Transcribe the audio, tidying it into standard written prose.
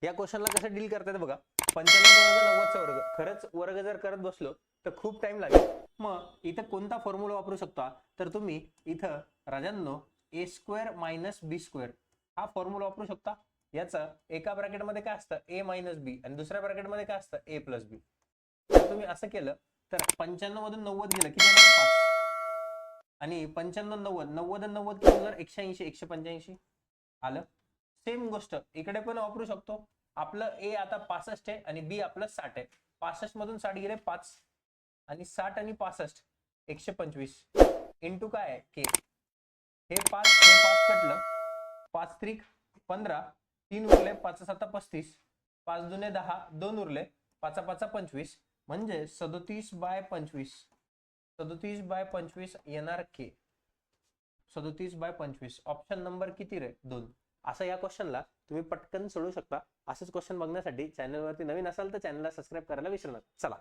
या क्वेश्चनला कसं डील करतात बघा. 95 वर्ग 90 वर्ग खरंच वर्ग जर करत बसलो तर खूप टाइम लागेल. मग इथं कोणता फॉर्म्युला वापरू शकता तर तुम्ही इथं राजांनो a² - b² हा फॉर्म्युला वापरू शकता. याचं एका ब्रॅकेटमध्ये काय असतं a - b आणि दुसऱ्या ब्रॅकेटमध्ये काय असतं a + b. तर तुम्ही असं केलं तर 95 मधून 90 गेलं किती येणार 5 आणि 95 90 90 आणि 90 किती होणार 180 185 आलं. सेम गोष्ट इकडे पण वापरू शकतो. आपलं ए आता 65 आहे आणि बी आपलं 60 आहे. 65 मधून 60 गेले 5 आणि 60 आणि 65 125 इंटू काय आहे के. हे 5 कटलं 5 त्रिक 15 3 उरले 5 7 35 5 दुने 10 2 उरले 5 5 25 म्हणजे 37/25 37/25 येणार के. 37/25 ऑप्शन नंबर किती रे 2. असं या क्वेश्चनला तुम्ही पटकन सोडू शकता. असेच क्वेश्चन बघण्यासाठी चॅनलवरती नवीन असाल तर चॅनलला सबस्क्राईब करायला विसरू नका. चला